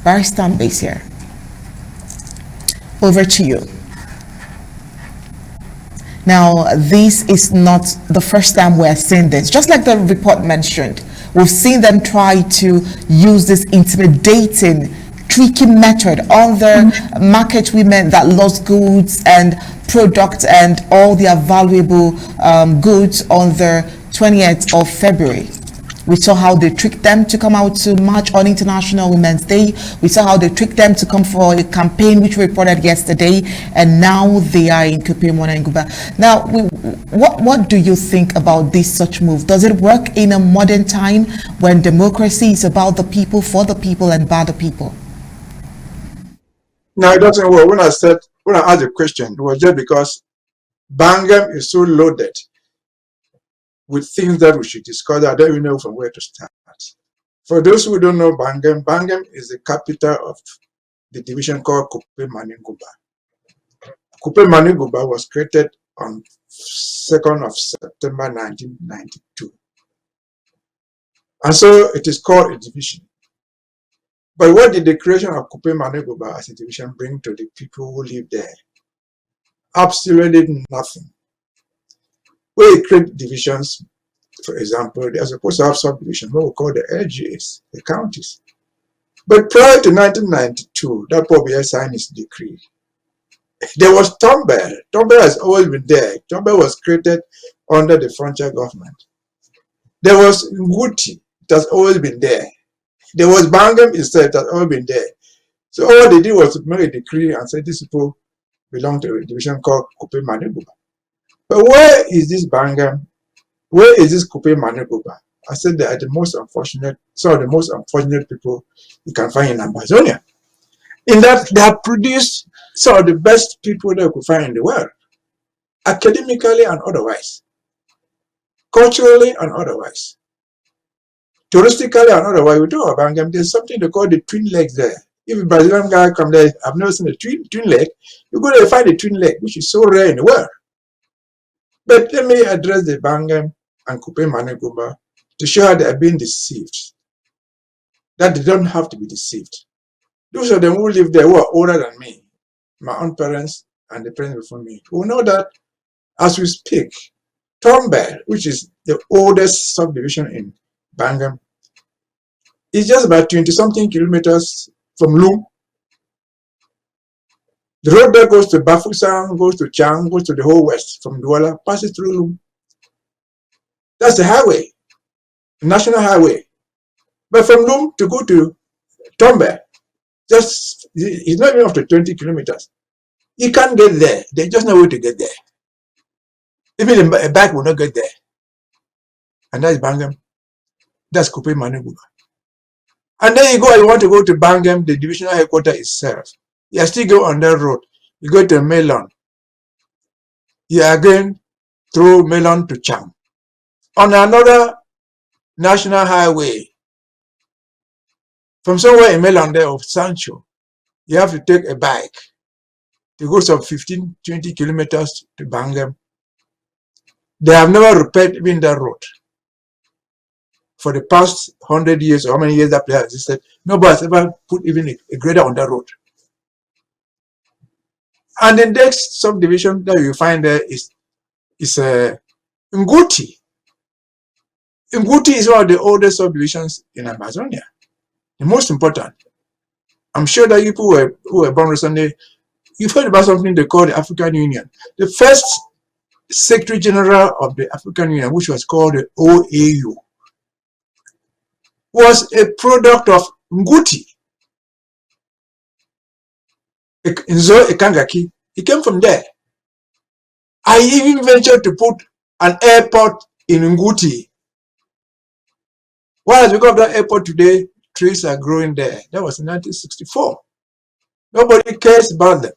Barrister Mbeseha, over to you. Now, this is not the first time we're seeing this. Just like the report mentioned, we've seen them try to use this intimidating, tricky method on the market women that lost goods and products and all their valuable goods on the 20th of February. We saw how they tricked them to come out to march on International Women's Day. We saw how they tricked them to come for a campaign which we reported yesterday, and now they are in Kupemona and Guba. Now, what do you think about this such move? Does it work in a modern time when democracy is about the people, for the people, and by the people? No, it doesn't work. When I asked the question, it was just because Bangem is so loaded with things that we should discuss. I don't even know from where to start. For those who don't know Bangem, Bangem is the capital of the division called Kupe Maniguba. Kupe Maniguba was created on 2nd of September 1992. And so it is called a division. But what did the creation of Kupe Maniguba as a division bring to the people who live there? Absolutely nothing. We create divisions, for example, they are supposed to have subdivisions, what we call the LGAs, the counties. But prior to 1992, that Pobia signed his decree. There was Tombe. Tombe has always been there. Tombe was created under the frontier government. There was Nguti, it has always been there. There was Bangem itself, it has always been there. So all they did was to make a decree and say these people belong to a division called Kupe Maniguba. But where is this Bangem? Where is this Kupe Maniguba? I said they are the most unfortunate, some of the most unfortunate people you can find in Amazonia. In that they have produced some of the best people that you could find in the world, academically and otherwise, culturally and otherwise, touristically and otherwise. We talk about Bangem, there's something they call the twin legs there. If a Brazilian guy come there, I've never seen a twin leg, you go there and find a twin leg, which is so rare in the world. But let me address the Bangem and Kupe Maniguba to show how they are being deceived, that they don't have to be deceived. Those of them who live there who are older than me, my own parents and the parents before me, who know that as we speak, Tombe, which is the oldest subdivision in Bangem, is just about 20-something kilometers from Lum. The road that goes to Bafusang, goes to Chang, goes to the whole west from Douala, passes through Lum. That's the highway, the national highway. But from Lum to go to Tombe, just it's not even up to 20 kilometers. You can't get there. There's just no way to get there. Even a bike will not get there. And that's Bangem. That's Kupe Maniguba. And then you go, you want to go to Bangem, the divisional headquarters itself. You still go on that road. You go to Melon. You again through Melon to Chang. On another national highway, from somewhere in Melon there of Sancho, you have to take a bike to go some 15-20 kilometers to Bangem. They have never repaired even that road. For the past 100 years, or how many years that place existed, nobody has ever put even a grader on that road. And the next subdivision that you find there is Nguti. Nguti is one of the oldest subdivisions in Amazonia, the most important. I'm sure that you people who were born recently, you've heard about something they call the African Union. The first Secretary General of the African Union, which was called the OAU, was a product of Nguti. Nzo Ekangaki, he came from there. I even ventured to put an airport in Nguti. Why? Because of that airport today, trees are growing there. That was in 1964. Nobody cares about them.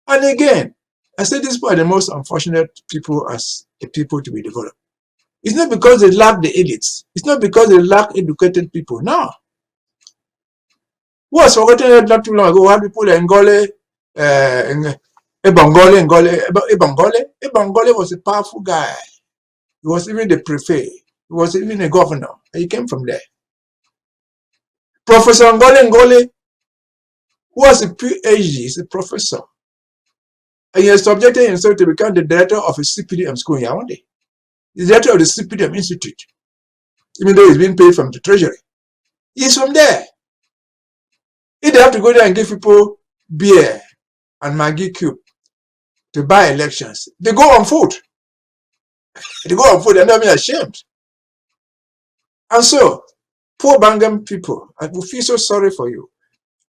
And again, I said these people are the most unfortunate people as a people to be developed. It's not because they lack the elites. It's not because they lack educated people. No. Who was forgotten not too long ago? We had people in Ngole, Ebongole was a powerful guy. He was even the prefect. He was even a governor. He came from there. Professor Ngole, who has a PhD, is a professor. And he has subjected himself to become the director of a CPDM school in Yaoundé. The director of the CPDM Institute, even though he's being paid from the treasury. He's from there. If they have to go there and give people beer and Maggie Cube to buy elections, they go on foot. They go on foot, they're not being ashamed. And so, poor Bangam people, I will feel so sorry for you.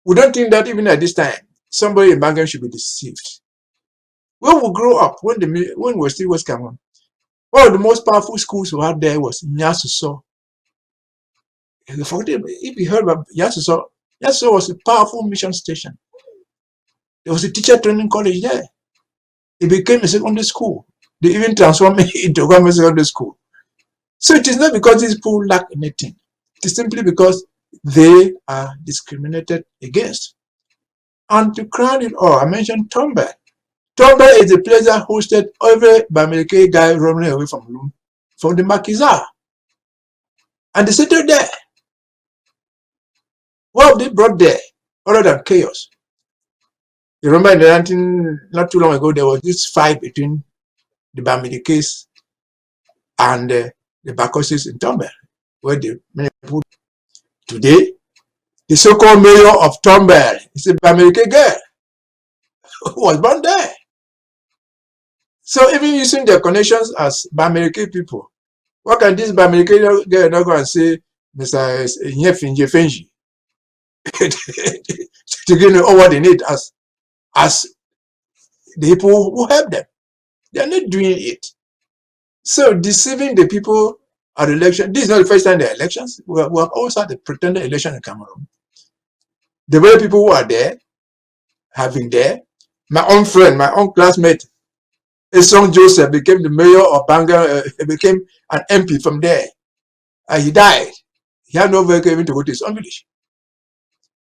We don't think that even at this time, somebody in Bangam should be deceived. When we grow up, when we still West Cameroon, one of the most powerful schools we had there was Nyasuso. If you heard about Nyasuso, Nyasuso was a powerful mission station. There was a teacher training college there. It became a secondary school. They even transformed it into a government secondary school. So it is not because these people lack anything. It is simply because they are discriminated against. And to crown it all, I mentioned Tombe. Tombe is the place that hosted every Bamileke guy running away from the Makiza. And they settled there. What have they brought there other than chaos? You remember in the not too long ago, there was this fight between the Bamilekes and the Bakosis in Tombe, where the many people today, the so-called mayor of Tombe is a Bamileke girl who was born there. So even using their connections as Bamileke people, what can this Bamileke girl not go and say, Mr. Nyefinje Fenji, to give them all what they need as the people who help them? They are not doing it. So deceiving the people at election, this is not the first time there are elections. We have also had the pretended election in Cameroon. The very people who are there have been there. My own friend, my own classmate, Esong Joseph became the mayor of Bangam, became an MP from there. And he died. He had no vehicle even to go to his own village.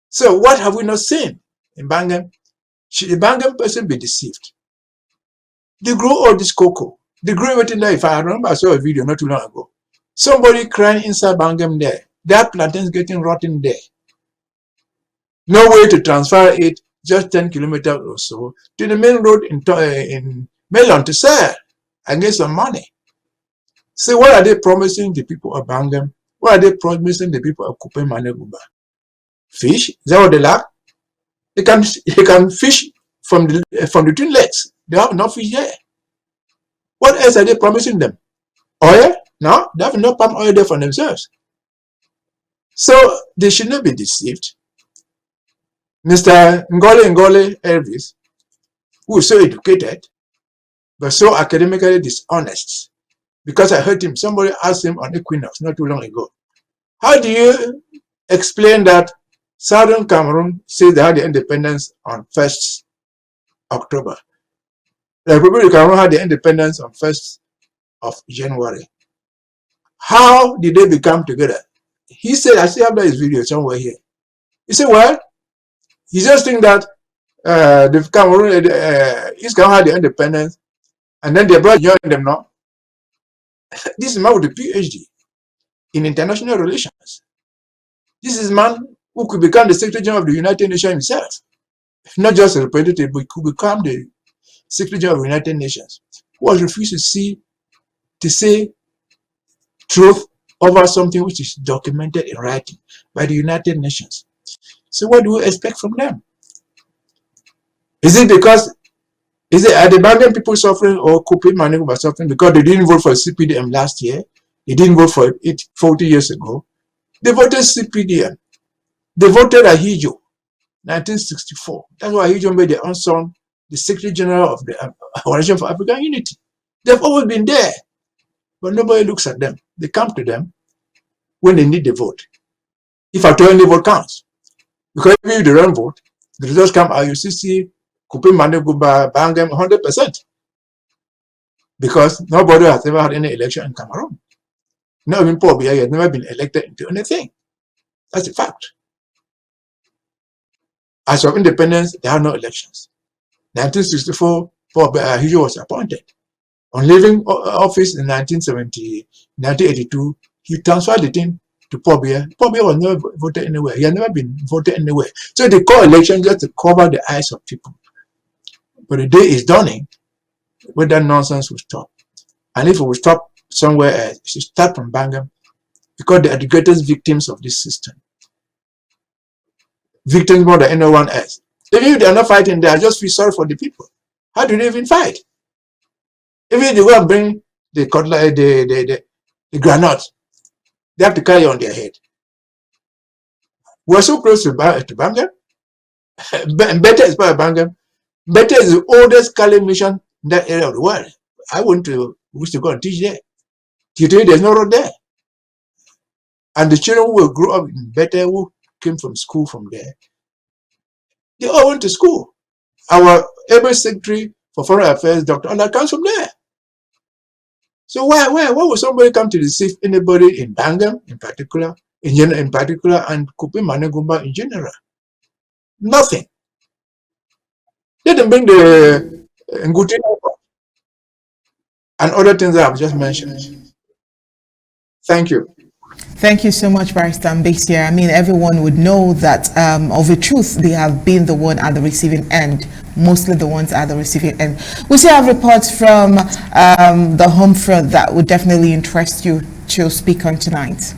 So what have we not seen in Bangam? Should the Bangam person be deceived? They grow all this cocoa. They grow everything there. If I remember, I saw a video not too long ago. Somebody crying inside Bangam there. Their plantains getting rotten there. No way to transfer it just 10 kilometers or so to the main road in Melon to sell and get some money. So what are they promising the people of Bangam? What are they promising the people of Kupe Maneguba? Fish? Is that what they lack? They can fish from the twin lakes. They have enough fish there. What else are they promising them? Oil? No, they have enough palm oil there for themselves. So they should not be deceived. Mr. Ngole Elvis, who is so educated, but so academically dishonest, because I heard him, somebody asked him on Equinox not too long ago, how do you explain that Southern Cameroon says they had the independence on 1st October? The Republic of Cameroon had the independence on 1st of January. How did they become together? He said, I still have that video somewhere here. He said, well, he just think that the Cameroon, East Cameroon had the independence, and then they brought join them now. This is a man with a PhD in international relations. This is a man who could become the Secretary General of the United Nations himself. Not just a representative, but could become the Secretary General of the United Nations, who has refused to say truth over something which is documented in writing by the United Nations. So what do we expect from them? Is it because are the Bangam people suffering or Kupi Maneguba suffering because they didn't vote for CPDM last year? They didn't vote for it 40 years ago. They voted CPDM. They voted Ahijo, 1964. That's why Ahijo made their own son the Secretary General of the Organization for African Unity. They've always been there, but nobody looks at them. They come to them when they need the vote. If at all any vote counts. Because if they don't vote, the results come out, you see Kupi Maneguba Bangam 100%. Because nobody has ever had any election in Cameroon. Not even Paul Biya has never been elected into anything. That's a fact. As of independence, there are no elections. 1964, Paul Biya was appointed. On leaving office in 1982, he transferred the thing to Pobia. Pobia was never voted anywhere. He had never been voted anywhere. So they call election just to cover the eyes of people. But the day is dawning when that nonsense will stop. And if it will stop somewhere else, it should start from Bangem, because they are the greatest victims of this system. Victims more than anyone else. Even if they are not fighting, they are just feel sorry for the people. How do they even fight? Even if they go and bring the cutlet, the granite, they have to carry on their head. We're so close to Bangem. Mbeseha is part of Bangem. Mbeseha is the oldest Kali mission in that area of the world. I wish to go and teach there. Today there's no road there. And the children who will grow up in Mbeseha, who came from school from there, they all went to school. Our able secretary for foreign affairs, Dr. Amba, comes from there. So why would somebody come to deceive anybody in Bangem in particular, and Kupi Manegumba in general? Nothing. Let them bring the Nguti and other things that I've just mentioned. Thank you. Thank you so much, Barrister Mbeseha. I mean, everyone would know that of a truth, they have been the one at the receiving end, mostly the ones at the receiving end. We still have reports from the home front that would definitely interest you to speak on tonight.